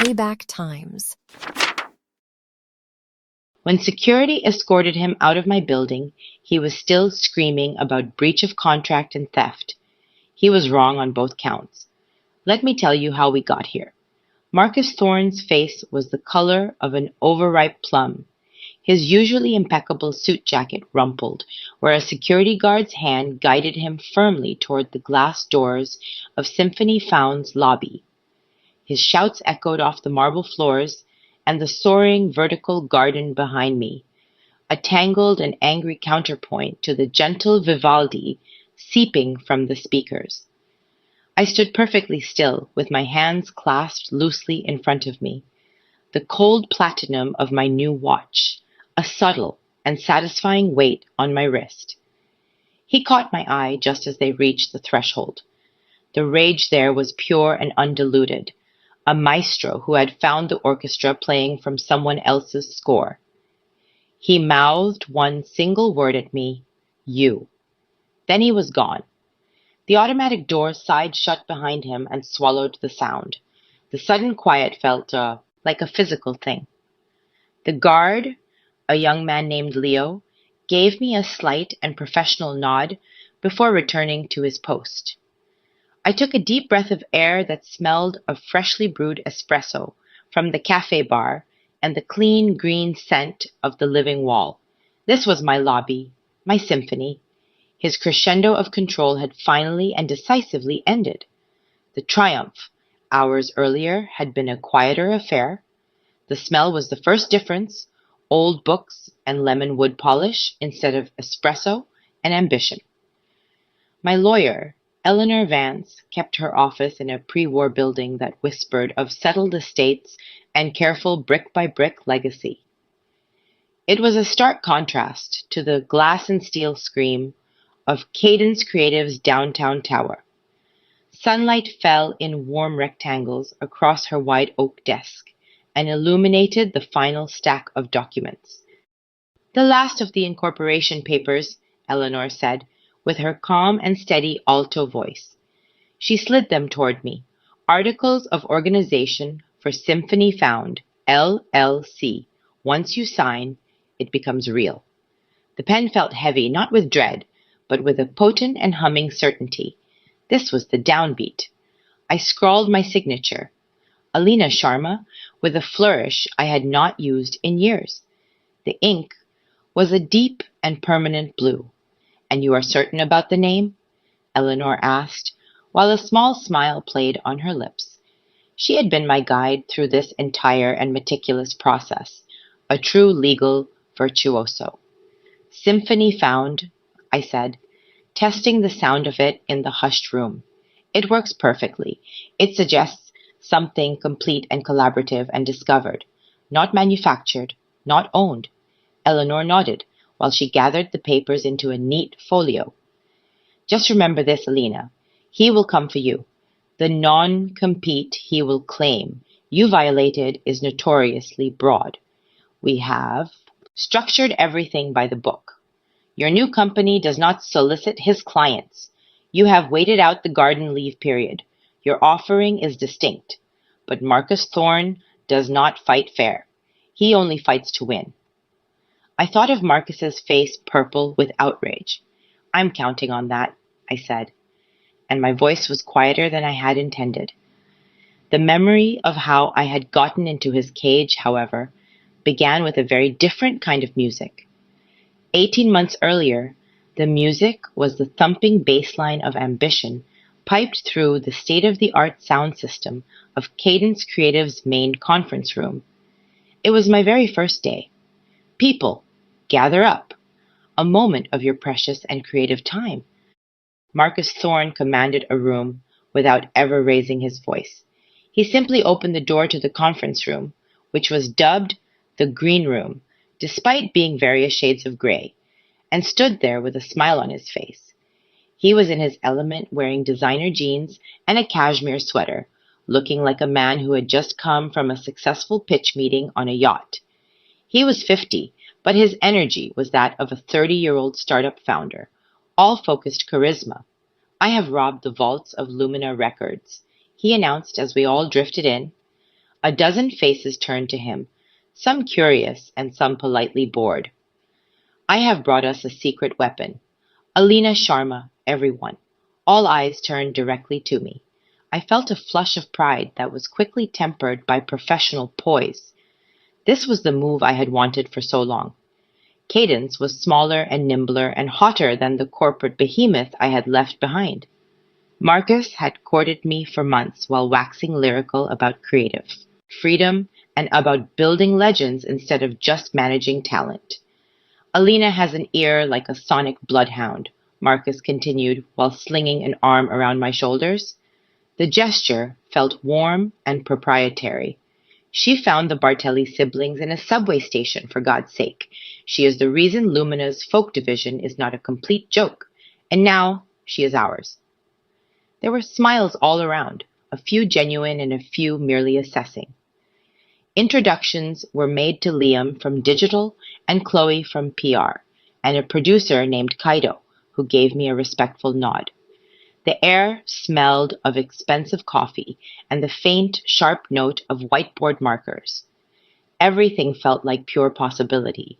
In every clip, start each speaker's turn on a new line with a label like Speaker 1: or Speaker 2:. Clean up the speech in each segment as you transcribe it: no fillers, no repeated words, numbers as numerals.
Speaker 1: Payback times.
Speaker 2: When security escorted him out of my building, he was still screaming about breach of contract and theft. He was wrong on both counts. Let me tell you how we got here. Marcus Thorne's face was the color of an overripe plum. His usually impeccable suit jacket rumpled, where a security guard's hand guided him firmly toward the glass doors of Symphony Found's lobby. His shouts echoed off the marble floors and the soaring vertical garden behind me, a tangled and angry counterpoint to the gentle Vivaldi seeping from the speakers. I stood perfectly still, with my hands clasped loosely in front of me, the cold platinum of my new watch, a subtle and satisfying weight on my wrist. He caught my eye just as they reached the threshold. The rage there was pure and undiluted, a maestro who had found the orchestra playing from someone else's score. He mouthed one single word at me, "You." Then he was gone. The automatic door sighed shut behind him and swallowed the sound. The sudden quiet felt like a physical thing. The guard, a young man named Leo, gave me a slight and professional nod before returning to his post. I took a deep breath of air that smelled of freshly brewed espresso from the cafe bar and the clean green scent of the living wall. This was my lobby, my symphony. His crescendo of control had finally and decisively ended. The triumph, hours earlier, had been a quieter affair. The smell was the first difference, old books and lemon wood polish instead of espresso and ambition. My lawyer, Eleanor Vance, kept her office in a pre-war building that whispered of settled estates and careful brick-by-brick legacy. It was a stark contrast to the glass and steel scream of Cadence Creative's downtown tower. Sunlight fell in warm rectangles across her wide oak desk and illuminated the final stack of documents. "The last of the incorporation papers," Eleanor said, with her calm and steady alto voice. She slid them toward me. "Articles of Organization for Symphony Found, LLC. Once you sign, it becomes real." The pen felt heavy, not with dread, but with a potent and humming certainty. This was the downbeat. I scrawled my signature, Alina Sharma, with a flourish I had not used in years. The ink was a deep and permanent blue. "And you are certain about the name?" Eleanor asked, while a small smile played on her lips. She had been my guide through this entire and meticulous process, a true legal virtuoso. "Symphony Found," I said, testing the sound of it in the hushed room. "It works perfectly. It suggests something complete and collaborative and discovered, not manufactured, not owned." Eleanor nodded, while she gathered the papers into a neat folio. "Just remember this, Alina. He will come for you. The non-compete he will claim you violated is notoriously broad. We have structured everything by the book. Your new company does not solicit his clients. You have waited out the garden leave period. Your offering is distinct. But Marcus Thorne does not fight fair. He only fights to win." I thought of Marcus's face purple with outrage. "I'm counting on that," I said, and my voice was quieter than I had intended. The memory of how I had gotten into his cage, however, began with a very different kind of music. 18 months earlier, the music was the thumping bass line of ambition piped through the state-of-the-art sound system of Cadence Creative's main conference room. It was my very first day. "People, gather up. A moment of your precious and creative time." Marcus Thorne commanded a room without ever raising his voice. He simply opened the door to the conference room, which was dubbed the Green Room, despite being various shades of gray, and stood there with a smile on his face. He was in his element, wearing designer jeans and a cashmere sweater, looking like a man who had just come from a successful pitch meeting on a yacht. He was 50, but his energy was that of a 30-year-old startup founder, all focused charisma. "I have robbed the vaults of Lumina Records," he announced as we all drifted in. A dozen faces turned to him, some curious and some politely bored. I have brought us a secret weapon. Alina Sharma, everyone. All eyes turned directly to me. I felt a flush of pride that was quickly tempered by professional poise. This was the move I had wanted for so long. Cadence was smaller and nimbler and hotter than the corporate behemoth I had left behind. Marcus had courted me for months while waxing lyrical about creative freedom and about building legends instead of just managing talent. Alina has an ear like a sonic bloodhound, Marcus continued while slinging an arm around my shoulders. The gesture felt warm and proprietary. She found the Bartelli siblings in a subway station, for God's sake. She is the reason Lumina's folk division is not a complete joke, and now she is ours. There were smiles all around, a few genuine and a few merely assessing. Introductions were made to Liam from digital and Chloe from PR, and a producer named Kaido, who gave me a respectful nod. The air smelled of expensive coffee and the faint, sharp note of whiteboard markers. Everything felt like pure possibility.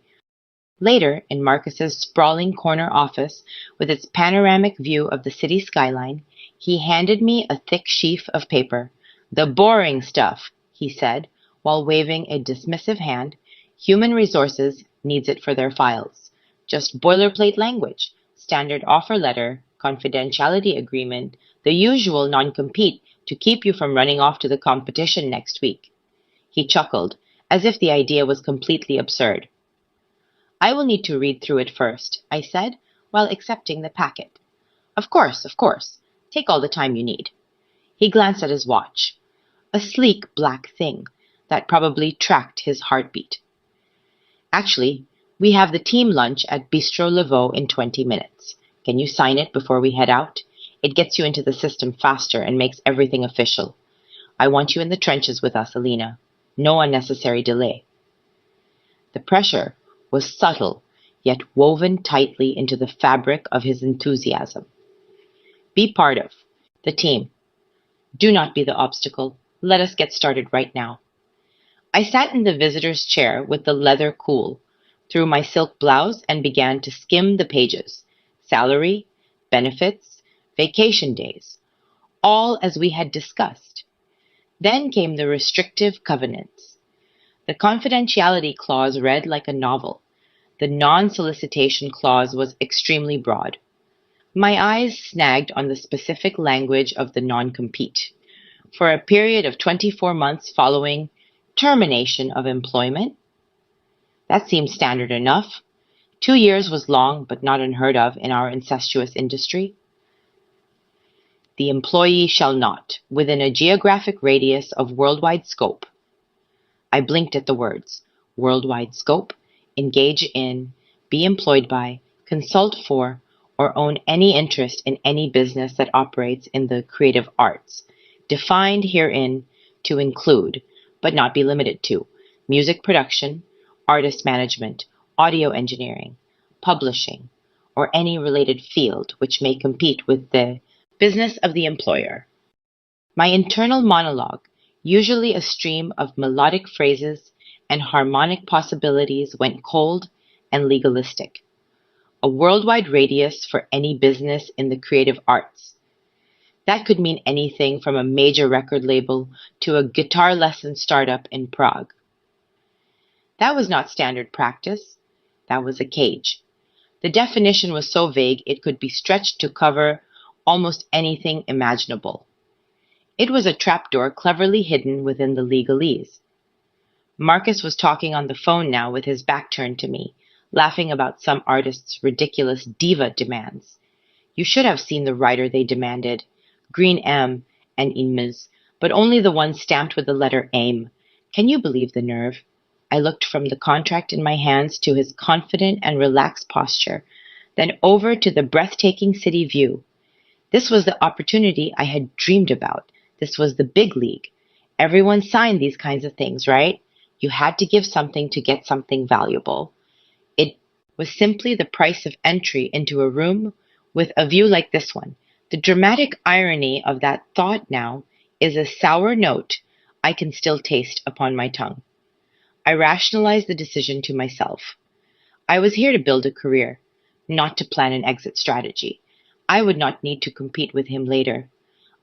Speaker 2: Later, in Marcus's sprawling corner office with its panoramic view of the city skyline, he handed me a thick sheaf of paper. "The boring stuff," he said, while waving a dismissive hand. "Human resources needs it for their files. Just boilerplate language, standard offer letter, confidentiality agreement, the usual non-compete to keep you from running off to the competition next week." He chuckled, as if the idea was completely absurd. "I will need to read through it first," I said, while accepting the packet. Of course, of course. Take all the time you need." He glanced at his watch. A sleek black thing that probably tracked his heartbeat. "Actually, we have the team lunch at Bistro Laveau in 20 minutes. Can you sign it before we head out? It gets you into the system faster and makes everything official. I want you in the trenches with us, Alina. No unnecessary delay." The pressure was subtle, yet woven tightly into the fabric of his enthusiasm. "Be part of the team. Do not be the obstacle. Let us get started right now." I sat in the visitor's chair with the leather cool, threw my silk blouse, and began to skim the pages. Salary, benefits, vacation days, all as we had discussed. Then came the restrictive covenants. The confidentiality clause read like a novel. The non-solicitation clause was extremely broad. My eyes snagged on the specific language of the non-compete. For a period of 24 months following termination of employment. That seemed standard enough. 2 years was long, but not unheard of in our incestuous industry. "The employee shall not, within a geographic radius of worldwide scope." I blinked at the words. Worldwide scope, engage in, be employed by, consult for, or own any interest in any business that operates in the creative arts, defined herein to include, but not be limited to, music production, artist management, audio engineering, publishing, or any related field which may compete with the business of the employer. My internal monologue, usually a stream of melodic phrases and harmonic possibilities, went cold and legalistic. A worldwide radius for any business in the creative arts. That could mean anything from a major record label to a guitar lesson startup in Prague. That was not standard practice. That was a cage. The definition was so vague it could be stretched to cover almost anything imaginable. It was a trapdoor cleverly hidden within the legalese. Marcus was talking on the phone now with his back turned to me, laughing about some artist's ridiculous diva demands. You should have seen the writer they demanded. Green M and Inmes, but only the one stamped with the letter AIM. Can you believe the nerve? I looked from the contract in my hands to his confident and relaxed posture, then over to the breathtaking city view. This was the opportunity I had dreamed about. This was the big league. Everyone signed these kinds of things, right? You had to give something to get something valuable. It was simply the price of entry into a room with a view like this one. The dramatic irony of that thought now is a sour note I can still taste upon my tongue. I rationalized the decision to myself. I was here to build a career, not to plan an exit strategy. I would not need to compete with him later.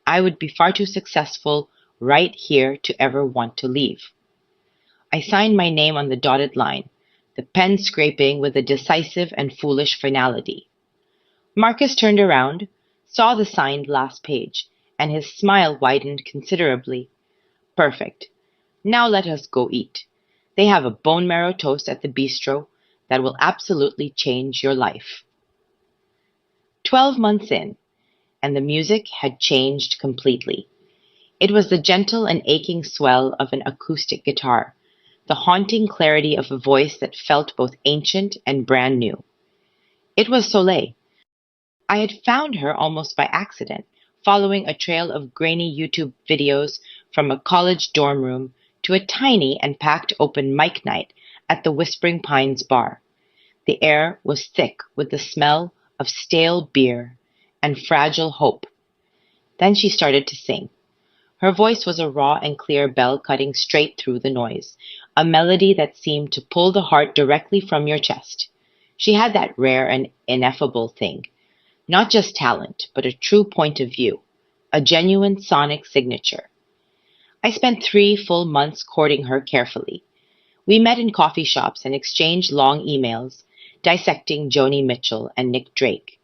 Speaker 2: I would be far too successful right here to ever want to leave. I signed my name on the dotted line, the pen scraping with a decisive and foolish finality. Marcus turned around, saw the signed last page, and his smile widened considerably. Perfect. Now let us go eat. They have a bone marrow toast at the bistro that will absolutely change your life. 12 months in, and the music had changed completely. It was the gentle and aching swell of an acoustic guitar, the haunting clarity of a voice that felt both ancient and brand new. It was Soleil. I had found her almost by accident, following a trail of grainy YouTube videos from a college dorm room to a tiny and packed open mic night at the Whispering Pines bar. The air was thick with the smell of stale beer and fragile hope. Then she started to sing. Her voice was a raw and clear bell cutting straight through the noise, a melody that seemed to pull the heart directly from your chest. She had that rare and ineffable thing, not just talent, but a true point of view, a genuine sonic signature. I spent 3 full months courting her carefully. We met in coffee shops and exchanged long emails, dissecting Joni Mitchell and Nick Drake.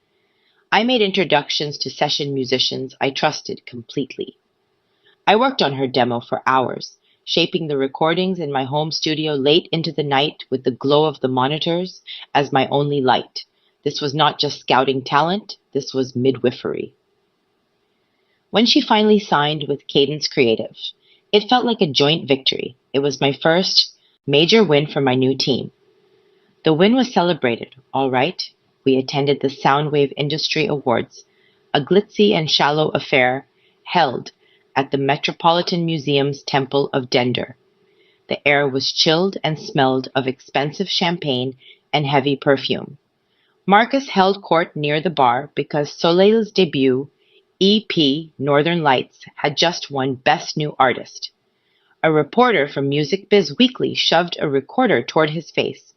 Speaker 2: I made introductions to session musicians I trusted completely. I worked on her demo for hours, shaping the recordings in my home studio late into the night with the glow of the monitors as my only light. This was not just scouting talent, this was midwifery. When she finally signed with Cadence Creative, it felt like a joint victory. It was my first major win for my new team. The win was celebrated, all right. We attended the Soundwave Industry Awards, a glitzy and shallow affair held at the Metropolitan Museum's Temple of Dender. The air was chilled and smelled of expensive champagne and heavy perfume. Marcus held court near the bar because Soleil's debut, EP Northern Lights, had just won Best New Artist. A reporter from Music Biz Weekly shoved a recorder toward his face.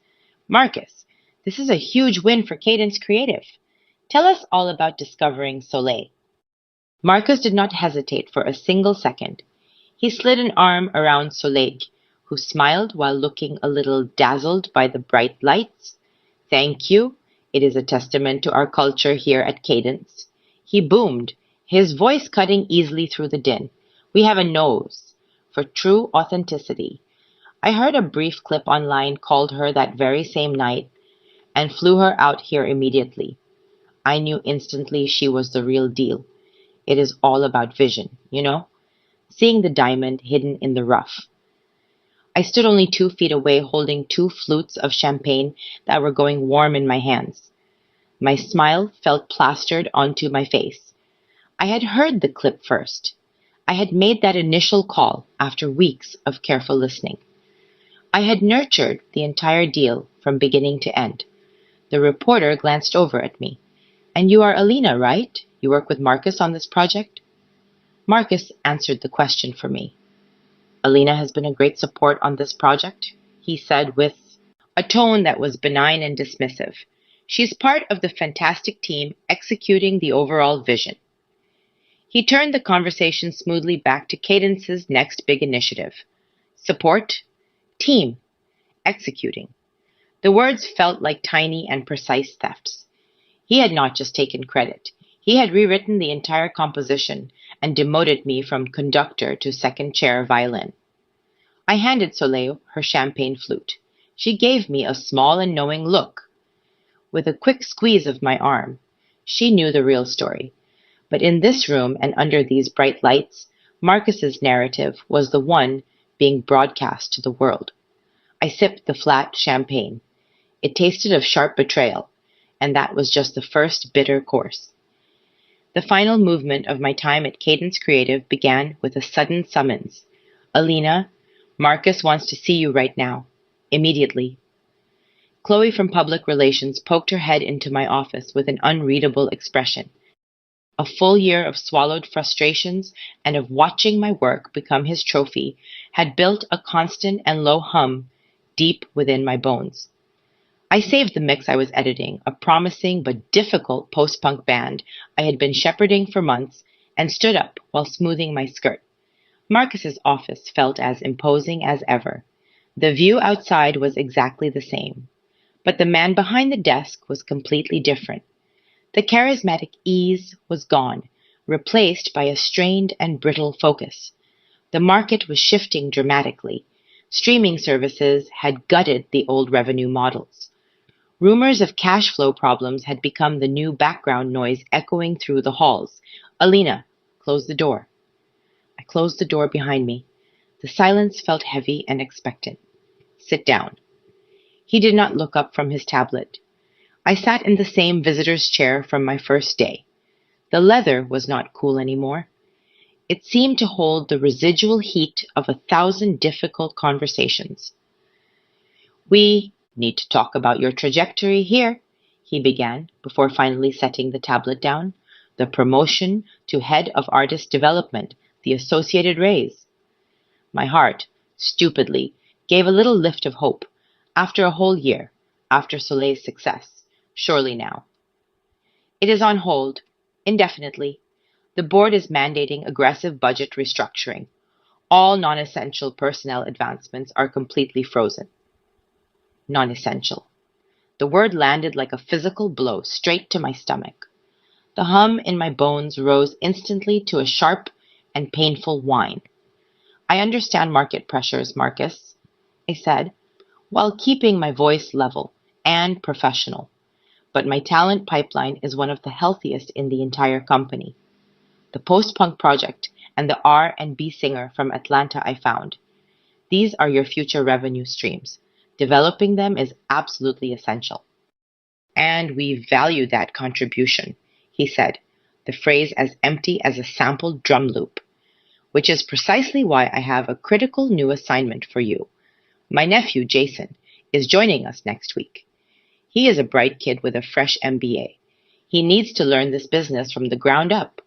Speaker 2: Marcus, this is a huge win for Cadence Creative. Tell us all about discovering Soleil. Marcus did not hesitate for a single second. He slid an arm around Soleil, who smiled while looking a little dazzled by the bright lights. Thank you. It is a testament to our culture here at Cadence. He boomed, his voice cutting easily through the din. We have a nose for true authenticity. I heard a brief clip online called her that very same night and flew her out here immediately. I knew instantly she was the real deal. It is all about vision, you know? Seeing the diamond hidden in the rough. I stood only 2 feet away holding 2 flutes of champagne that were going warm in my hands. My smile felt plastered onto my face. I had heard the clip first. I had made that initial call after weeks of careful listening. I had nurtured the entire deal from beginning to end. The reporter glanced over at me. And you are Alina, right? You work with Marcus on this project? Marcus answered the question for me. Alina has been a great support on this project, he said with a tone that was benign and dismissive. She's part of the fantastic team executing the overall vision. He turned the conversation smoothly back to Cadence's next big initiative. Support, team, executing. The words felt like tiny and precise thefts. He had not just taken credit. He had rewritten the entire composition and demoted me from conductor to second chair violin. I handed Soleil her champagne flute. She gave me a small and knowing look. With a quick squeeze of my arm, she knew the real story. But in this room and under these bright lights, Marcus's narrative was the one being broadcast to the world. I sipped the flat champagne. It tasted of sharp betrayal, and that was just the first bitter course. The final movement of my time at Cadence Creative began with a sudden summons. Alina, Marcus wants to see you right now. Immediately. Chloe from Public Relations poked her head into my office with an unreadable expression. A full year of swallowed frustrations and of watching my work become his trophy had built a constant and low hum deep within my bones. I saved the mix I was editing, a promising but difficult post-punk band I had been shepherding for months, and stood up while smoothing my skirt. Marcus's office felt as imposing as ever. The view outside was exactly the same, but the man behind the desk was completely different. The charismatic ease was gone, replaced by a strained and brittle focus. The market was shifting dramatically. Streaming services had gutted the old revenue models. Rumors of cash flow problems had become the new background noise echoing through the halls. Alina, close the door. I closed the door behind me. The silence felt heavy and expectant. Sit down. He did not look up from his tablet. I sat in the same visitor's chair from my first day. The leather was not cool anymore. It seemed to hold the residual heat of 1,000 difficult conversations. We need to talk about your trajectory here, he began, before finally setting the tablet down. The promotion to head of artist development, the associated raise. My heart, stupidly, gave a little lift of hope. After a whole year, after Soleil's success, surely now. It is on hold, indefinitely. The board is mandating aggressive budget restructuring. All non-essential personnel advancements are completely frozen. Non-essential. The word landed like a physical blow straight to my stomach. The hum in my bones rose instantly to a sharp and painful whine. I understand market pressures, Marcus, I said, while keeping my voice level and professional. But my talent pipeline is one of the healthiest in the entire company. The post-punk project and the R&B singer from Atlanta I found. These are your future revenue streams. Developing them is absolutely essential. And we value that contribution, he said, the phrase as empty as a sampled drum loop, which is precisely why I have a critical new assignment for you. My nephew, Jason, is joining us next week. He is a bright kid with a fresh MBA. He needs to learn this business from the ground up.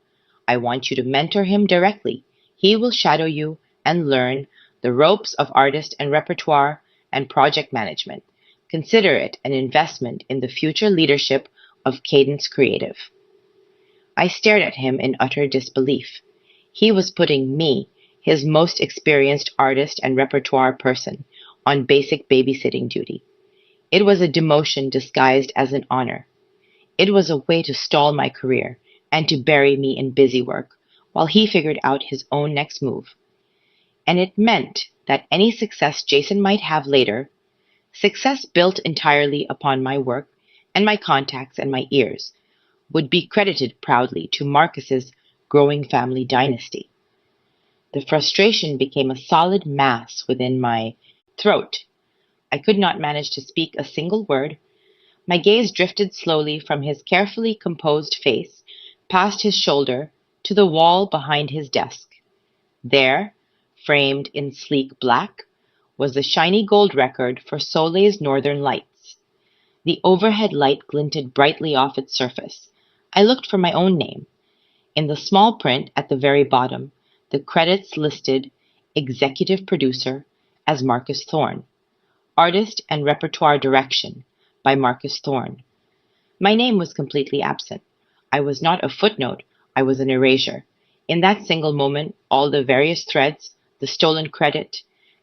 Speaker 2: I want you to mentor him directly. He will shadow you and learn the ropes of artist and repertoire and project management. Consider it an investment in the future leadership of Cadence Creative. I stared at him in utter disbelief. He was putting me, his most experienced artist and repertoire person, on basic babysitting duty. It was a demotion disguised as an honor. It was a way to stall my career and to bury me in busy work while he figured out his own next move. And it meant that any success Jason might have later, success built entirely upon my work and my contacts and my ears, would be credited proudly to Marcus's growing family dynasty. The frustration became a solid mass within my throat. I could not manage to speak a single word. My gaze drifted slowly from his carefully composed face, past his shoulder, to the wall behind his desk. There, framed in sleek black, was the shiny gold record for Soleil's Northern Lights. The overhead light glinted brightly off its surface. I looked for my own name. In the small print at the very bottom, the credits listed Executive Producer as Marcus Thorne, Artist and Repertoire Direction by Marcus Thorne. My name was completely absent. I was not a footnote, I was an erasure. In that single moment, all the various threads, the stolen credit,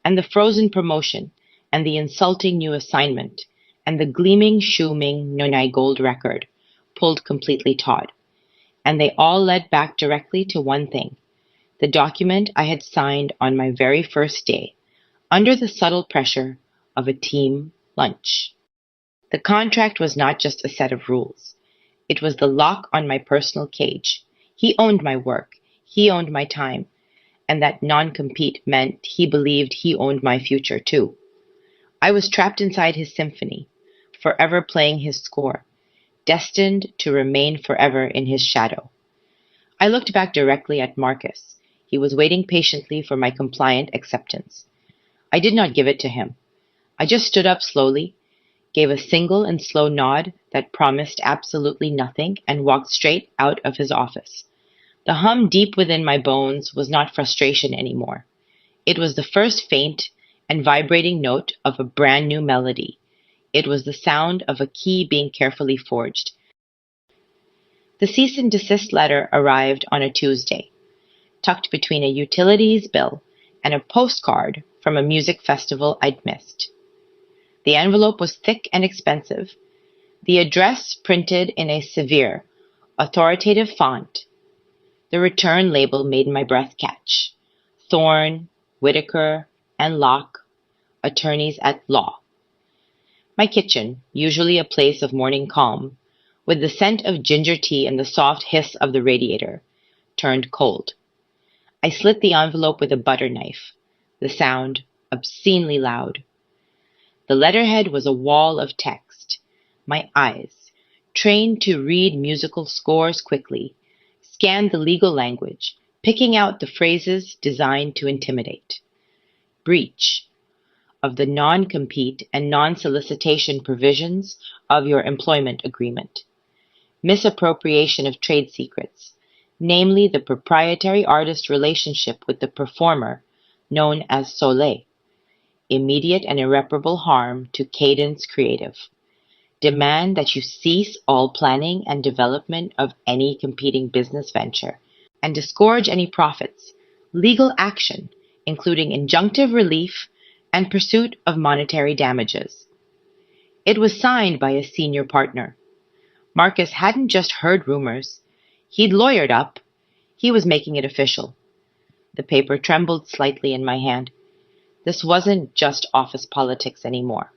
Speaker 2: and the frozen promotion, and the insulting new assignment, and the gleaming Shoeming Nonai gold record, pulled completely taut. And they all led back directly to one thing, the document I had signed on my very first day, under the subtle pressure of a team lunch. The contract was not just a set of rules. It was the lock on my personal cage. He owned my work. He owned my time. And that non-compete meant he believed he owned my future too. I was trapped inside his symphony, forever playing his score, destined to remain forever in his shadow. I looked back directly at Marcus. He was waiting patiently for my compliant acceptance. I did not give it to him. I just stood up slowly, gave a single and slow nod that promised absolutely nothing, and walked straight out of his office. The hum deep within my bones was not frustration anymore. It was the first faint and vibrating note of a brand new melody. It was the sound of a key being carefully forged. The cease and desist letter arrived on a Tuesday, tucked between a utilities bill and a postcard from a music festival I'd missed. The envelope was thick and expensive, the address printed in a severe, authoritative font. The return label made my breath catch. Thorne, Whitaker, and Locke, attorneys at law. My kitchen, usually a place of morning calm, with the scent of ginger tea and the soft hiss of the radiator, turned cold. I slit the envelope with a butter knife, the sound obscenely loud. The letterhead was a wall of text. My eyes, trained to read musical scores quickly, scanned the legal language, picking out the phrases designed to intimidate. Breach of the non-compete and non-solicitation provisions of your employment agreement. Misappropriation of trade secrets, namely the proprietary artist relationship with the performer, known as Soleil. Immediate and irreparable harm to Cadence Creative. Demand that you cease all planning and development of any competing business venture and disgorge any profits. Legal action, including injunctive relief and pursuit of monetary damages. It was signed by a senior partner. Marcus hadn't just heard rumors. He'd lawyered up. He was making it official. The paper trembled slightly in my hand. This wasn't just office politics anymore.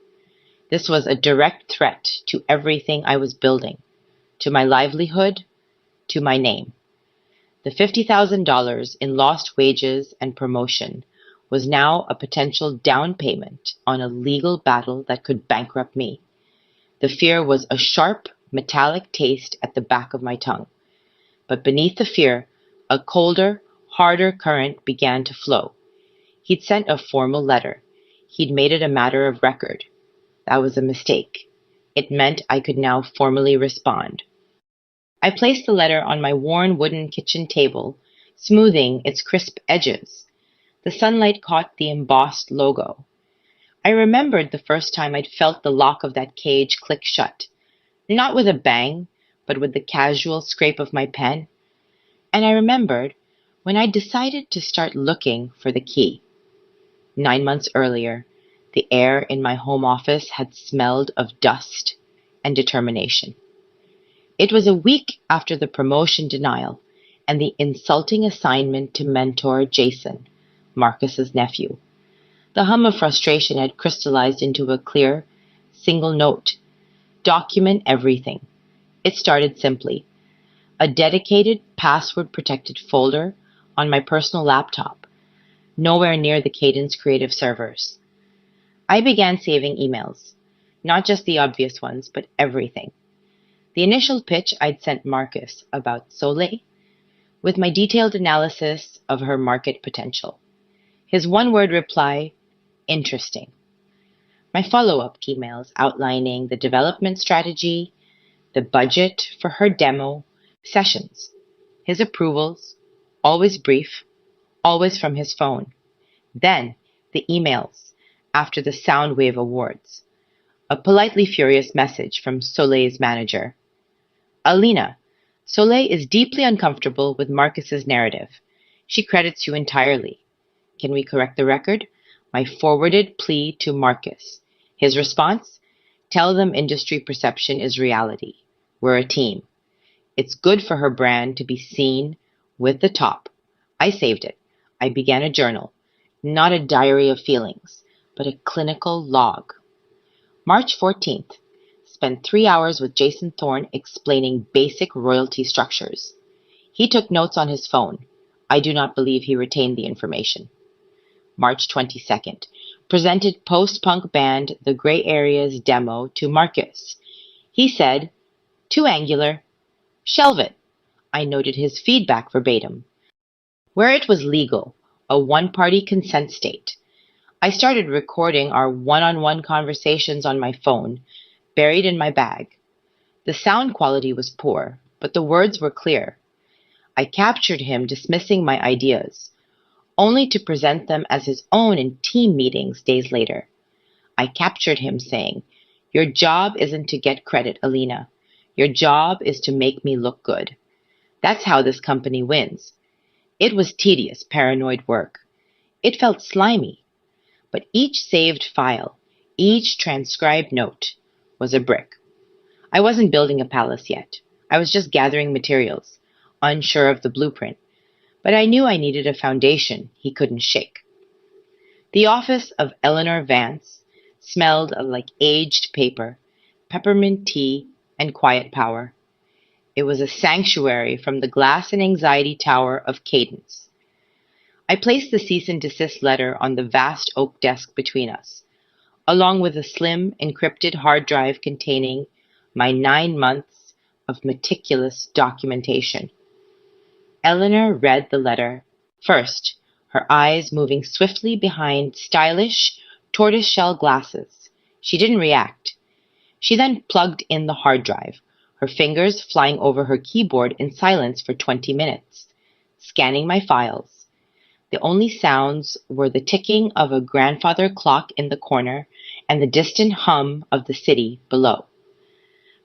Speaker 2: This was a direct threat to everything I was building, to my livelihood, to my name. The $50,000 in lost wages and promotion was now a potential down payment on a legal battle that could bankrupt me. The fear was a sharp, metallic taste at the back of my tongue. But beneath the fear, a colder, harder current began to flow. He'd sent a formal letter. He'd made it a matter of record. That was a mistake. It meant I could now formally respond. I placed the letter on my worn wooden kitchen table, smoothing its crisp edges. The sunlight caught the embossed logo. I remembered the first time I'd felt the lock of that cage click shut, not with a bang, but with the casual scrape of my pen. And I remembered when I decided to start looking for the key. 9 months earlier, the air in my home office had smelled of dust and determination. It was a week after the promotion denial and the insulting assignment to mentor Jason, Marcus's nephew. The hum of frustration had crystallized into a clear, single note. Document everything. It started simply. A dedicated, password-protected folder on my personal laptop, nowhere near the Cadence Creative servers. I began saving emails, not just the obvious ones, but everything. The initial pitch I'd sent Marcus about Soleil, with my detailed analysis of her market potential. His one-word reply, interesting. My follow-up emails outlining the development strategy, the budget for her demo sessions, his approvals, always brief, always from his phone. Then the emails after the Soundwave Awards. A politely furious message from Soleil's manager. Alina, Soleil is deeply uncomfortable with Marcus's narrative. She credits you entirely. Can we correct the record? My forwarded plea to Marcus. His response? Tell them industry perception is reality. We're a team. It's good for her brand to be seen with the top. I saved it. I began a journal, not a diary of feelings, but a clinical log. March 14th. Spent 3 hours with Jason Thorne explaining basic royalty structures. He took notes on his phone. I do not believe he retained the information. March 22nd. Presented post-punk band The Gray Areas demo to Marcus. He said, too angular. Shelve it. I noted his feedback verbatim. Where it was legal, a one-party consent state, I started recording our one-on-one conversations on my phone, buried in my bag. The sound quality was poor, but the words were clear. I captured him dismissing my ideas, only to present them as his own in team meetings days later. I captured him saying, "Your job isn't to get credit, Alina. Your job is to make me look good. That's how this company wins." It was tedious, paranoid work. It felt slimy, but each saved file, each transcribed note, was a brick. I wasn't building a palace yet. I was just gathering materials, unsure of the blueprint, but I knew I needed a foundation he couldn't shake. The office of Eleanor Vance smelled like aged paper, peppermint tea, and quiet power. It was a sanctuary from the glass and anxiety tower of cadence. I placed the cease and desist letter on the vast oak desk between us, along with a slim, encrypted hard drive containing my 9 months of meticulous documentation. Eleanor read the letter first, her eyes moving swiftly behind stylish, tortoiseshell glasses. She didn't react. She then plugged in the hard drive, her fingers flying over her keyboard in silence for 20 minutes, scanning my files. The only sounds were the ticking of a grandfather clock in the corner and the distant hum of the city below.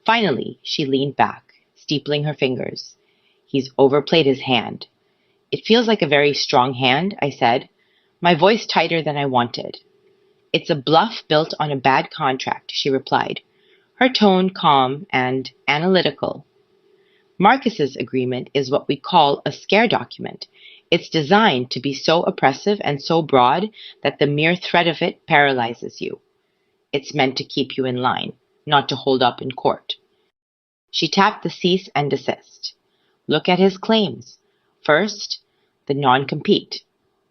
Speaker 2: Finally, she leaned back, steepling her fingers. "He's overplayed his hand." "It feels like a very strong hand," I said, my voice tighter than I wanted. "It's a bluff built on a bad contract," she replied, her tone calm and analytical. "Marcus's agreement is what we call a scare document. It's designed to be so oppressive and so broad that the mere threat of it paralyzes you. It's meant to keep you in line, not to hold up in court." She tapped the cease and desist. "Look at his claims. First, the non-compete.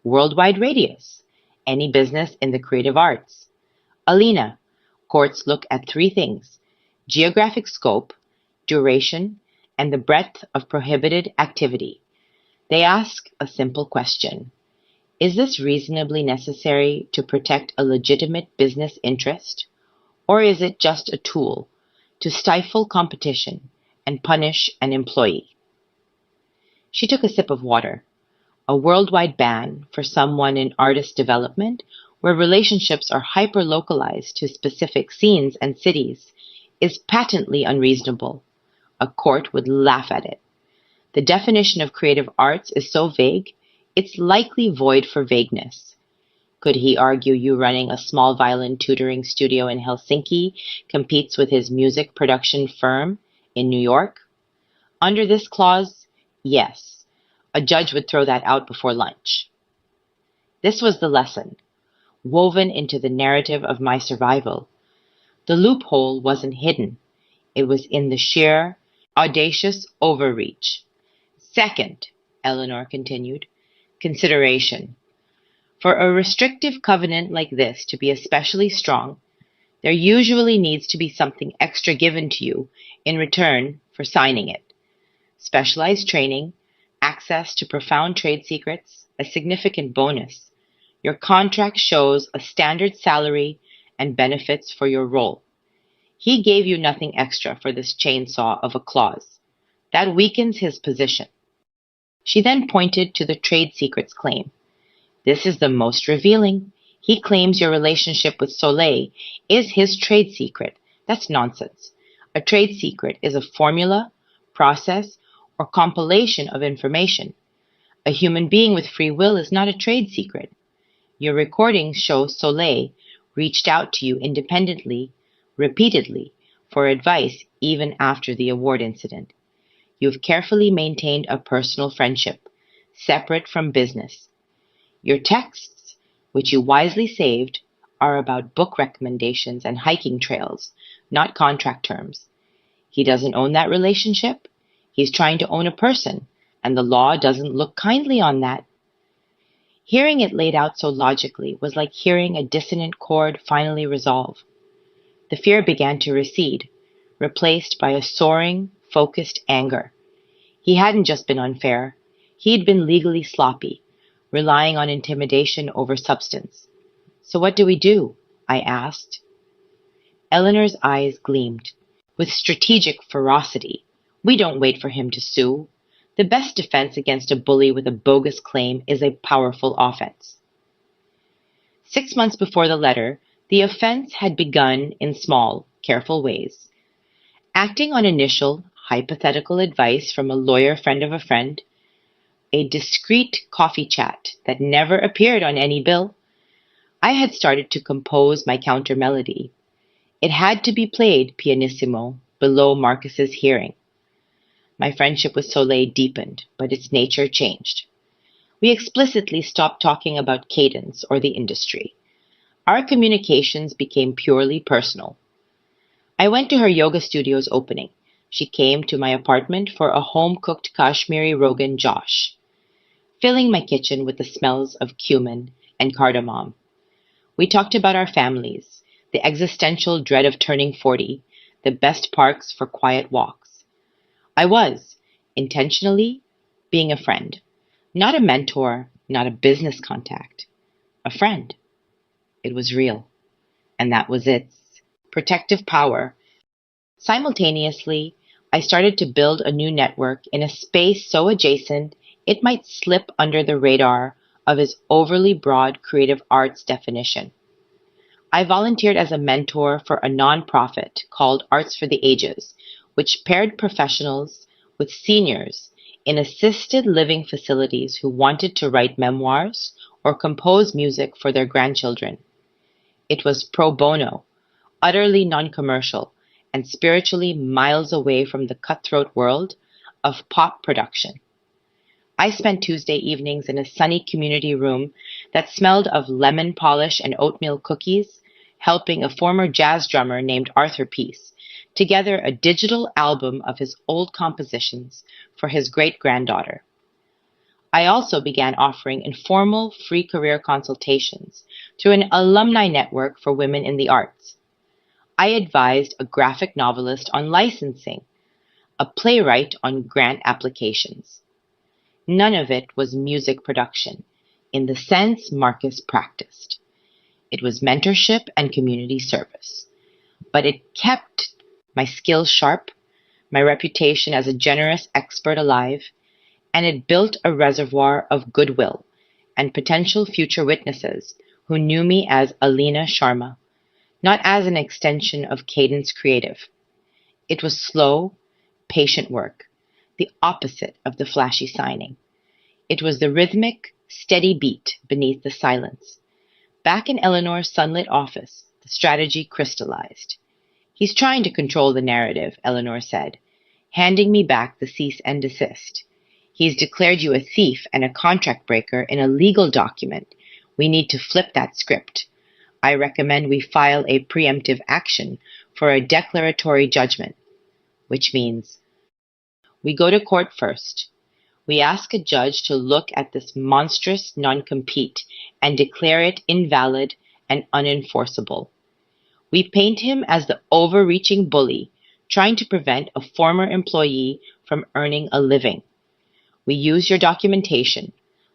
Speaker 2: Worldwide radius. Any business in the creative arts. Alina, courts look at three things: geographic scope, duration, and the breadth of prohibited activity. They ask a simple question. Is this reasonably necessary to protect a legitimate business interest? Or is it just a tool to stifle competition and punish an employee?" She took a sip of water. A worldwide ban for someone in artist development, where relationships are hyper-localized to specific scenes and cities, is patently unreasonable. A court would laugh at it. The definition of creative arts is so vague, it's likely void for vagueness. Could he argue you running a small violin tutoring studio in Helsinki competes with his music production firm in New York? Under this clause, yes. A judge would throw that out before lunch. This was the lesson, woven into the narrative of my survival. The loophole wasn't hidden. It was in the sheer, audacious overreach. Second, Eleanor continued, consideration. For a restrictive covenant like this to be especially strong, there usually needs to be something extra given to you in return for signing it. Specialized training, access to profound trade secrets, a significant bonus. Your contract shows a standard salary and benefits for your role. He gave you nothing extra for this chainsaw of a clause. That weakens his position. She then pointed to the trade secrets claim. This is the most revealing. He claims your relationship with Soleil is his trade secret. That's nonsense. A trade secret is a formula, process, or compilation of information. A human being with free will is not a trade secret. Your recordings show Soleil reached out to you independently, repeatedly, for advice even after the award incident. You've carefully maintained a personal friendship, separate from business. Your texts, which you wisely saved, are about book recommendations and hiking trails, not contract terms. He doesn't own that relationship. He's trying to own a person, and the law doesn't look kindly on that. Hearing it laid out so logically was like hearing a dissonant chord finally resolve. The fear began to recede, replaced by a soaring, focused anger. He hadn't just been unfair. He'd been legally sloppy, relying on intimidation over substance. "So what do we do?" I asked. Eleanor's eyes gleamed. With strategic ferocity. We don't wait for him to sue. The best defense against a bully with a bogus claim is a powerful offense. 6 months before the letter, the offense had begun in small, careful ways. Acting on initial, hypothetical advice from a lawyer friend of a friend, a discreet coffee chat that never appeared on any bill, I had started to compose my counter melody. It had to be played pianissimo, below Marcus's hearing. My friendship with Soleil deepened, but its nature changed. We explicitly stopped talking about cadence or the industry. Our communications became purely personal. I went to her yoga studio's opening. She came to my apartment for a home-cooked Kashmiri Rogan Josh, filling my kitchen with the smells of cumin and cardamom. We talked about our families, the existential dread of turning 40, the best parks for quiet walks. I was, intentionally, being a friend. Not a mentor, not a business contact. A friend. It was real. And that was its protective power. Simultaneously, I started to build a new network in a space so adjacent it might slip under the radar of his overly broad creative arts definition. I volunteered as a mentor for a nonprofit called Arts for the Ages, which paired professionals with seniors in assisted living facilities who wanted to write memoirs or compose music for their grandchildren. It was pro bono, utterly non-commercial, and spiritually miles away from the cutthroat world of pop production. I spent Tuesday evenings in a sunny community room that smelled of lemon polish and oatmeal cookies, helping a former jazz drummer named Arthur Peace together a digital album of his old compositions for his great-granddaughter. I also began offering informal free career consultations through an alumni network for women in the arts. I advised a graphic novelist on licensing, a playwright on grant applications. None of it was music production, in the sense Marcus practiced. It was mentorship and community service. But it kept my skills sharp, my reputation as a generous expert alive, and it built a reservoir of goodwill and potential future witnesses who knew me as Alina Sharma, not as an extension of Cadence Creative. It was slow, patient work, the opposite of the flashy signing. It was the rhythmic, steady beat beneath the silence. Back in Eleanor's sunlit office, the strategy crystallized. He's trying to control the narrative, Eleanor said, handing me back the cease and desist. He's declared you a thief and a contract breaker in a legal document. We need to flip that script. I recommend we file a preemptive action for a declaratory judgment, which means we go to court first. We ask a judge to look at this monstrous non-compete and declare it invalid and unenforceable. We paint him as the overreaching bully trying to prevent a former employee from earning a living. We use your documentation,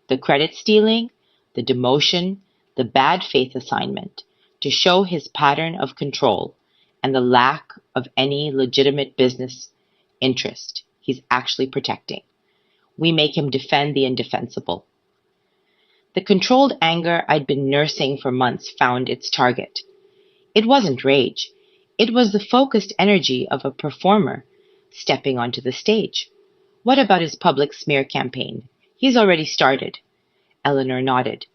Speaker 2: the credit stealing, the demotion, the bad faith assignment, to show his pattern of control and the lack of any legitimate business interest he's actually protecting. We make him defend the indefensible. The controlled anger I'd been nursing for months found its target. It wasn't rage. It was the focused energy of a performer stepping onto the stage. What about his public smear campaign? He's already started. Eleanor nodded.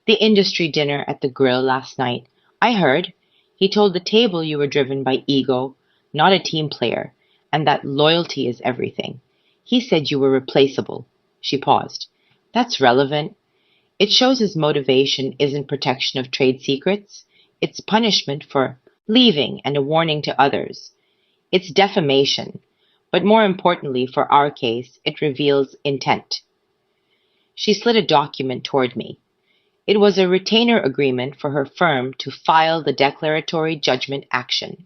Speaker 2: The industry dinner at the grill last night. I heard. He told the table you were driven by ego, not a team player, and that loyalty is everything. He said you were replaceable. She paused. That's relevant. It shows his motivation isn't protection of trade secrets. It's punishment for leaving and a warning to others. It's defamation. But more importantly, for our case, it reveals intent. She slid a document toward me. It was a retainer agreement for her firm to file the declaratory judgment action.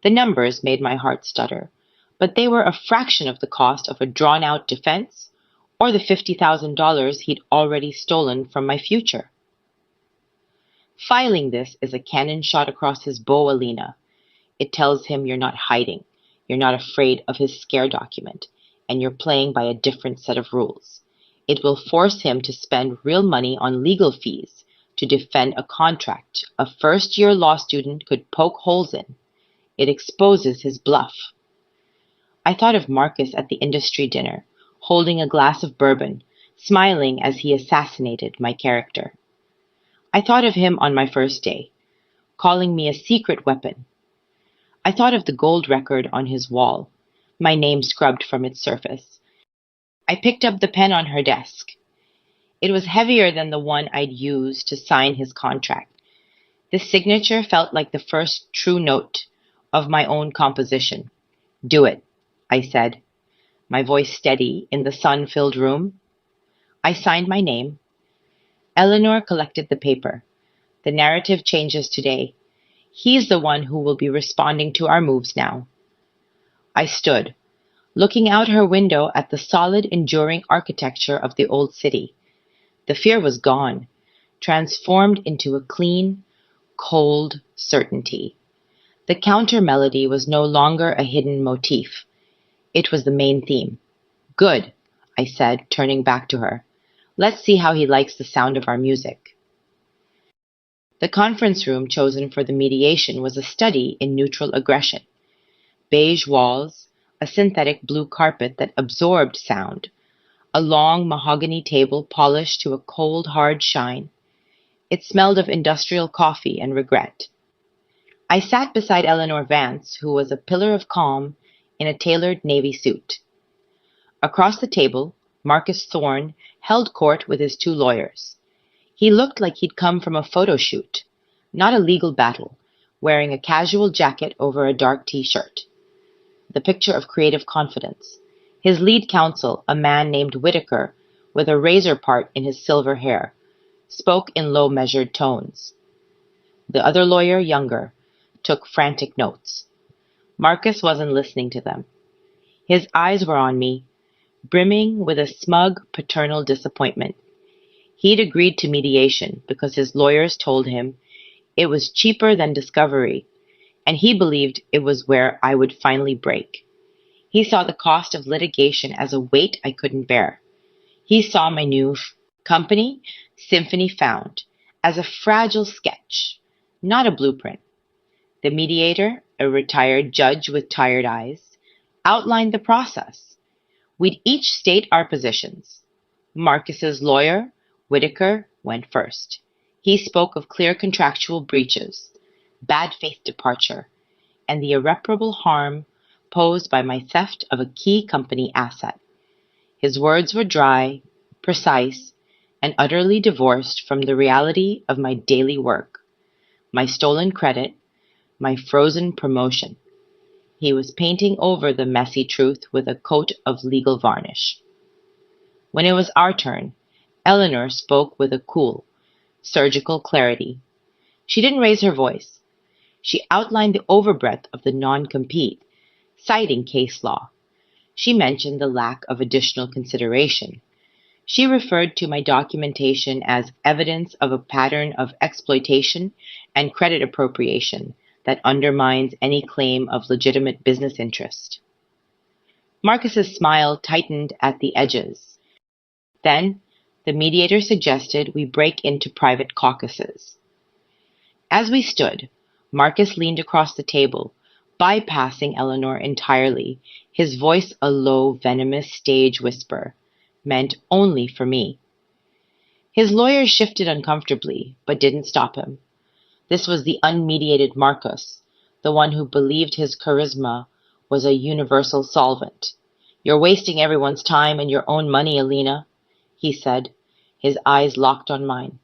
Speaker 2: The numbers made my heart stutter, but they were a fraction of the cost of a drawn-out defense or the $50,000 he'd already stolen from my future. Filing this is a cannon shot across his bow, Alina. It tells him you're not hiding, you're not afraid of his scare document, and you're playing by a different set of rules. It will force him to spend real money on legal fees to defend a contract a first-year law student could poke holes in. It exposes his bluff. I thought of Marcus at the industry dinner, holding a glass of bourbon, smiling as he assassinated my character. I thought of him on my first day, calling me a secret weapon. I thought of the gold record on his wall, my name scrubbed from its surface. I picked up the pen on her desk. It was heavier than the one I'd used to sign his contract. The signature felt like the first true note of my own composition. Do it, I said, my voice steady in the sun-filled room. I signed my name. Eleanor collected the paper. The narrative changes today. He's the one who will be responding to our moves now. I stood, looking out her window at the solid, enduring architecture of the old city. The fear was gone, transformed into a clean, cold certainty. The counter melody was no longer a hidden motif. It was the main theme. Good, I said, turning back to her. Let's see how he likes the sound of our music. The conference room chosen for the mediation was a study in neutral aggression. Beige walls, a synthetic blue carpet that absorbed sound, a long mahogany table polished to a cold, hard shine. It smelled of industrial coffee and regret. I sat beside Eleanor Vance, who was a pillar of calm in a tailored navy suit. Across the table, Marcus Thorne held court with his two lawyers. He looked like he'd come from a photo shoot, not a legal battle, wearing a casual jacket over a dark t-shirt. The picture of creative confidence. His lead counsel, a man named Whitaker, with a razor part in his silver hair, spoke in low measured tones. The other lawyer, younger, took frantic notes. Marcus wasn't listening to them. His eyes were on me, brimming with a smug paternal disappointment. He'd agreed to mediation because his lawyers told him it was cheaper than discovery, and he believed it was where I would finally break. He saw the cost of litigation as a weight I couldn't bear. He saw my new company, Symphony Found, as a fragile sketch, not a blueprint. The mediator, a retired judge with tired eyes, outlined the process. We'd each state our positions. Marcus's lawyer, Whitaker, went first. He spoke of clear contractual breaches, bad faith departure, and the irreparable harm posed by my theft of a key company asset. His words were dry, precise, and utterly divorced from the reality of my daily work, my stolen credit, my frozen promotion. He was painting over the messy truth with a coat of legal varnish. When it was our turn, Eleanor spoke with a cool, surgical clarity. She didn't raise her voice. She outlined the overbreadth of the non-compete, citing case law. She mentioned the lack of additional consideration. She referred to my documentation as evidence of a pattern of exploitation and credit appropriation that undermines any claim of legitimate business interest. Marcus's smile tightened at the edges. Then, the mediator suggested we break into private caucuses. As we stood, Marcus leaned across the table, bypassing Eleanor entirely, his voice a low, venomous stage whisper, meant only for me. His lawyers shifted uncomfortably, but didn't stop him. This was the unmediated Marcus, the one who believed his charisma was a universal solvent. You're wasting everyone's time and your own money, Alina, he said, his eyes locked on mine.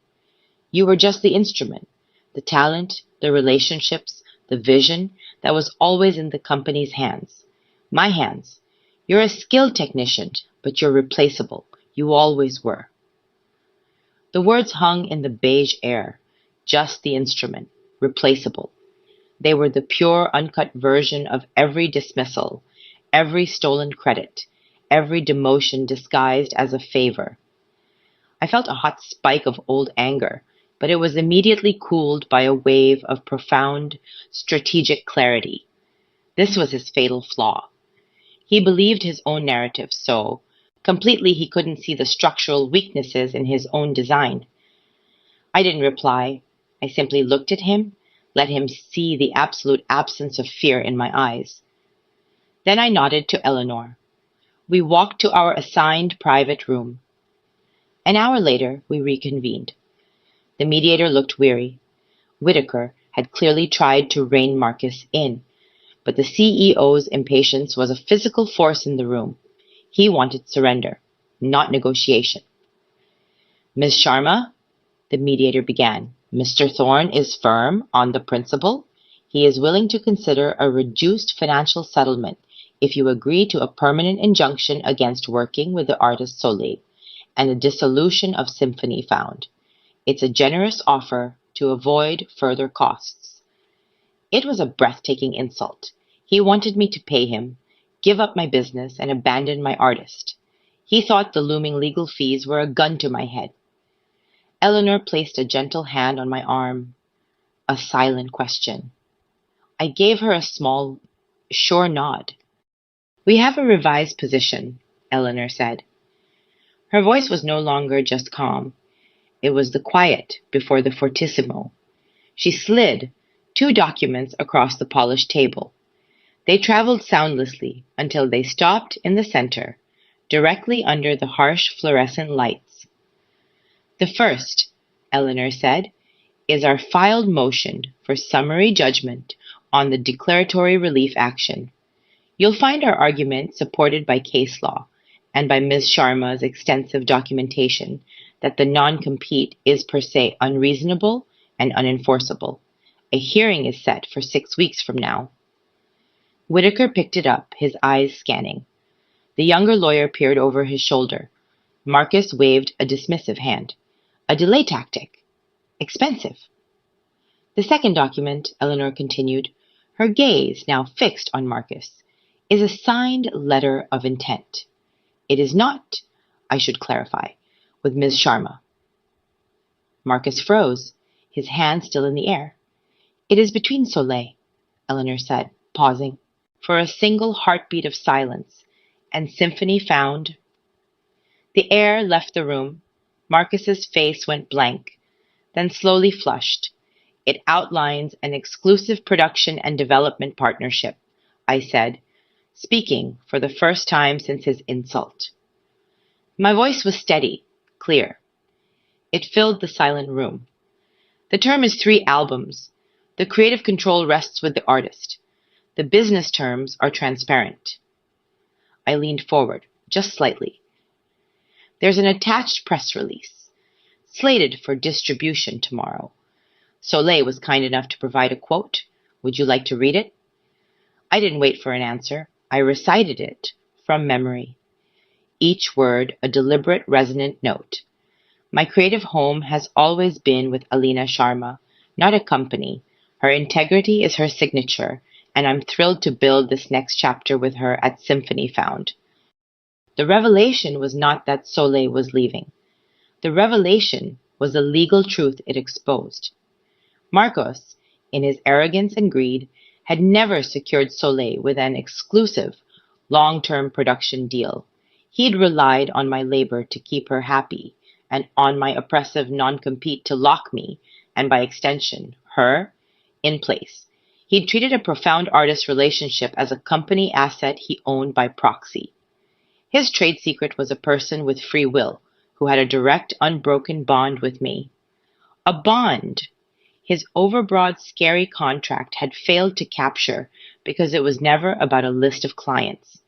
Speaker 2: You were just the instrument, the talent, the relationships, the vision that was always in the company's hands. My hands. You're a skilled technician, but you're replaceable. You always were. The words hung in the beige air. Just the instrument. Replaceable. They were the pure, uncut version of every dismissal, every stolen credit, every demotion disguised as a favor. I felt a hot spike of old anger, but it was immediately cooled by a wave of profound strategic clarity. This was his fatal flaw. He believed his own narrative so completely he couldn't see the structural weaknesses in his own design. I didn't reply. I simply looked at him, let him see the absolute absence of fear in my eyes. Then I nodded to Eleanor. We walked to our assigned private room. An hour later, we reconvened. The mediator looked weary. Whitaker had clearly tried to rein Marcus in, but the CEO's impatience was a physical force in the room. He wanted surrender, not negotiation. Ms. Sharma, the mediator began, Mr. Thorne is firm on the principle. He is willing to consider a reduced financial settlement if you agree to a permanent injunction against working with the artist Soleil and a dissolution of Symphony Found. It's a generous offer to avoid further costs. It was a breathtaking insult. He wanted me to pay him, give up my business, and abandon my artist. He thought the looming legal fees were a gun to my head. Eleanor placed a gentle hand on my arm. A silent question. I gave her a small, sure nod. We have a revised position, Eleanor said. Her voice was no longer just calm. It was the quiet before the fortissimo. She slid 2 documents across the polished table. They traveled soundlessly until they stopped in the center, directly under the harsh fluorescent lights. The first, Eleanor said, is our filed motion for summary judgment on the declaratory relief action. You'll find our argument supported by case law and by Ms. Sharma's extensive documentation that the non-compete is per se unreasonable and unenforceable. A hearing is set for 6 weeks from now. Whitaker picked it up, his eyes scanning. The younger lawyer peered over his shoulder. Marcus waved a dismissive hand. A delay tactic. Expensive. The second document, Eleanor continued, her gaze now fixed on Marcus, is a signed letter of intent. It is not, I should clarify, with Ms. Sharma. Marcus froze, his hand still in the air. It is between Soleil, Eleanor said, pausing, for a single heartbeat of silence, and Symphony Found. The air left the room. Marcus's face went blank, then slowly flushed. It outlines an exclusive production and development partnership, I said, speaking for the first time since his insult. My voice was steady, clear. It filled the silent room. The term is 3 albums. The creative control rests with the artist. The business terms are transparent. I leaned forward, just slightly. There's an attached press release, slated for distribution tomorrow. Soleil was kind enough to provide a quote. Would you like to read it? I didn't wait for an answer. I recited it from memory. Each word a deliberate, resonant note. My creative home has always been with Alina Sharma, not a company. Her integrity is her signature, and I'm thrilled to build this next chapter with her at Symphony Found. The revelation was not that Soleil was leaving. The revelation was the legal truth it exposed. Marcos, in his arrogance and greed, had never secured Soleil with an exclusive, long-term production deal. He'd relied on my labor to keep her happy, and on my oppressive non-compete to lock me, and by extension, her, in place. He'd treated a profound artist relationship as a company asset he owned by proxy. His trade secret was a person with free will, who had a direct, unbroken bond with me. A bond! His overbroad, scary contract had failed to capture because it was never about a list of clients.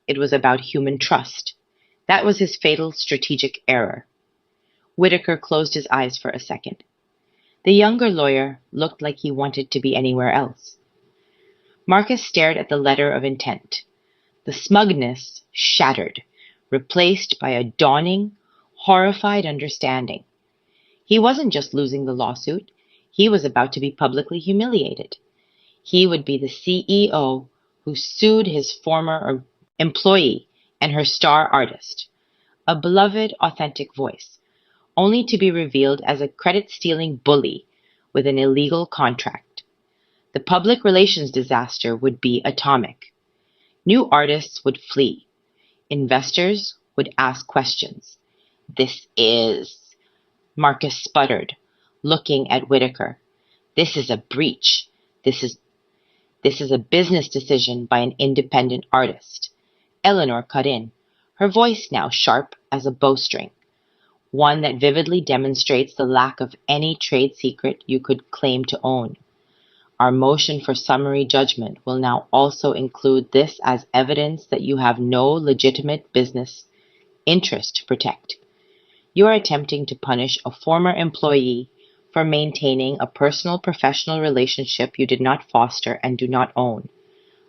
Speaker 2: It was about human trust. That was his fatal strategic error. Whitaker closed his eyes for a second. The younger lawyer looked like he wanted to be anywhere else. Marcus stared at the letter of intent. The smugness shattered, replaced by a dawning, horrified understanding. He wasn't just losing the lawsuit. He was about to be publicly humiliated. He would be the CEO who sued his former employee and her star artist, a beloved, authentic voice, only to be revealed as a credit-stealing bully with an illegal contract. The public relations disaster would be atomic. New artists would flee. Investors would ask questions. This is, Marcus sputtered, looking at Whitaker. This is a breach. This is This is a business decision by an independent artist. Eleanor cut in, her voice now sharp as a bowstring, one that vividly demonstrates the lack of any trade secret you could claim to own. Our motion for summary judgment will now also include this as evidence that you have no legitimate business interest to protect. You are attempting to punish a former employee for maintaining a personal professional relationship you did not foster and do not own.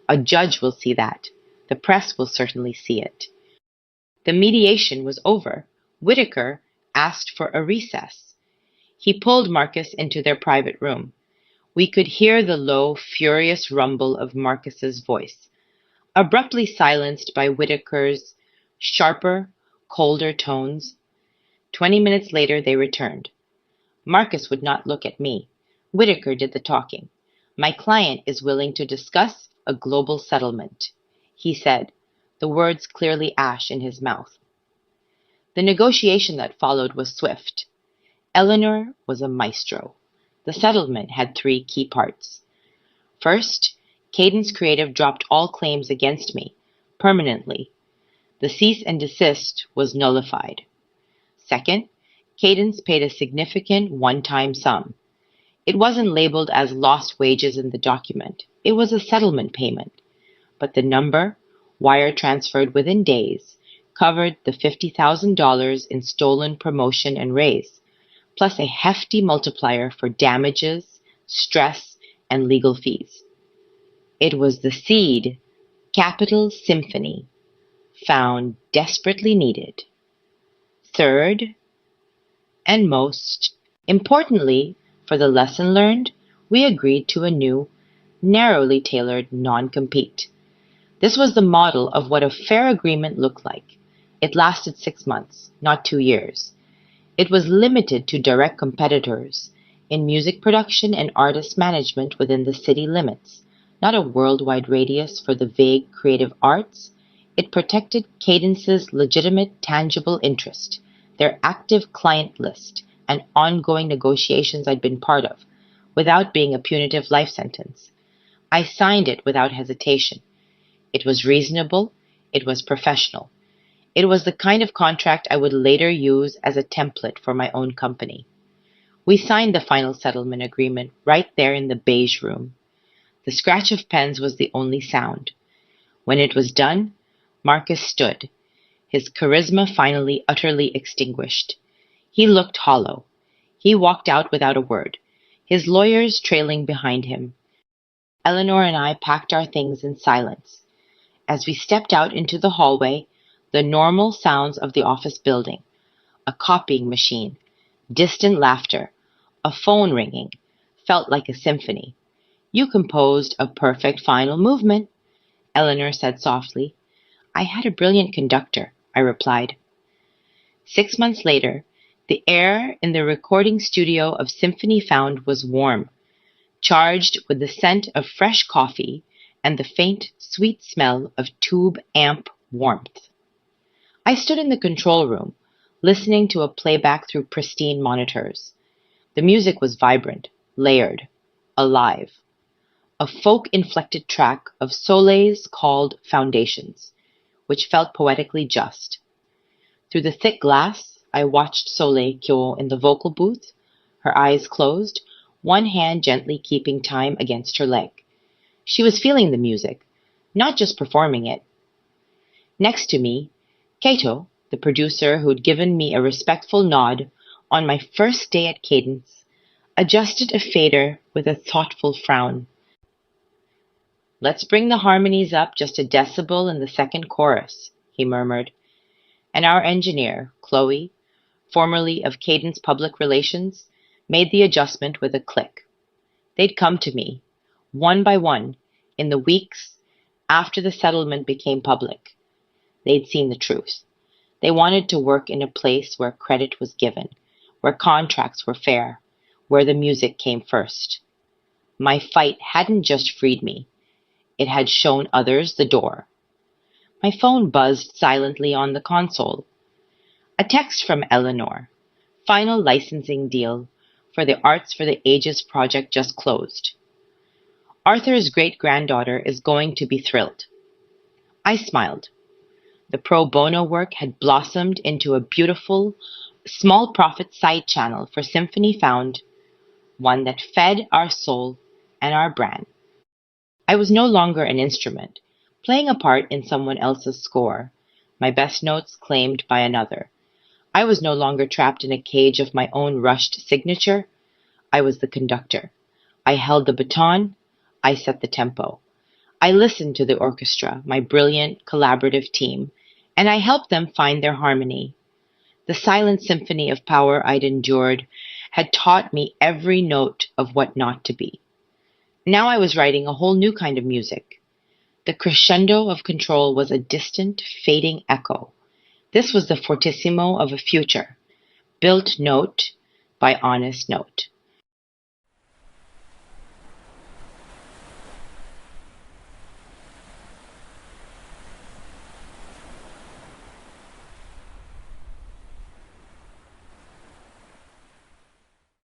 Speaker 2: A judge will see that. The press will certainly see it. The mediation was over. Whitaker asked for a recess. He pulled Marcus into their private room. We could hear the low, furious rumble of Marcus's voice, abruptly silenced by Whitaker's sharper, colder tones. 20 minutes later they returned. Marcus would not look at me. Whitaker did the talking. My client is willing to discuss a global settlement, he said, the words clearly ash in his mouth. The negotiation that followed was swift. Eleanor was a maestro. The settlement had 3 key parts. First, Cadence Creative dropped all claims against me, permanently. The cease and desist was nullified. Second, Cadence paid a significant one-time sum. It wasn't labeled as lost wages in the document. It was a settlement payment. But the number, wire transferred within days, covered the $50,000 in stolen promotion and raise, plus a hefty multiplier for damages, stress, and legal fees. It was the seed, capital symphony, found desperately needed. Third, and most importantly, for the lesson learned, we agreed to a new, narrowly tailored non-compete. This was the model of what a fair agreement looked like. It lasted 6 months, not 2 years. It was limited to direct competitors in music production and artist management within the city limits, not a worldwide radius for the vague creative arts. It protected Cadence's legitimate tangible interest, their active client list, and ongoing negotiations I'd been part of, without being a punitive life sentence. I signed it without hesitation. It was reasonable. It was professional. It was the kind of contract I would later use as a template for my own company. We signed the final settlement agreement right there in the beige room. The scratch of pens was the only sound. When it was done, Marcus stood, his charisma finally utterly extinguished. He looked hollow. He walked out without a word, his lawyers trailing behind him. Eleanor and I packed our things in silence. As we stepped out into the hallway, the normal sounds of the office building, a copying machine, distant laughter, a phone ringing, felt like a symphony. You composed a perfect final movement, Eleanor said softly. I had a brilliant conductor, I replied. 6 months later, the air in the recording studio of Symphony Found was warm, charged with the scent of fresh coffee and the faint, sweet smell of tube amp warmth. I stood in the control room, listening to a playback through pristine monitors. The music was vibrant, layered, alive. A folk-inflected track of Soleil's called Foundations, which felt poetically just. Through the thick glass, I watched Soleil Kyo in the vocal booth, her eyes closed, one hand gently keeping time against her leg. She was feeling the music, not just performing it. Next to me, Kato, the producer who'd given me a respectful nod on my first day at Cadence, adjusted a fader with a thoughtful frown. Let's bring the harmonies up just a decibel in the second chorus, he murmured. And our engineer, Chloe, formerly of Cadence Public Relations, made the adjustment with a click. They'd come to me, one by one, in the weeks after the settlement became public. They'd seen the truth. They wanted to work in a place where credit was given, where contracts were fair, where the music came first. My fight hadn't just freed me, it had shown others the door. My phone buzzed silently on the console. A text from Eleanor. Final licensing deal for the Arts for the Ages project just closed. Arthur's great-granddaughter is going to be thrilled. I smiled. The pro bono work had blossomed into a beautiful, small profit side channel for Symphony Found, one that fed our soul and our brand. I was no longer an instrument, playing a part in someone else's score, my best notes claimed by another. I was no longer trapped in a cage of my own rushed signature. I was the conductor. I held the baton. I set the tempo. I listened to the orchestra, my brilliant, collaborative team, and I helped them find their harmony. The silent symphony of power I'd endured had taught me every note of what not to be. Now I was writing a whole new kind of music. The crescendo of control was a distant, fading echo. This was the fortissimo of a future, built note by honest note.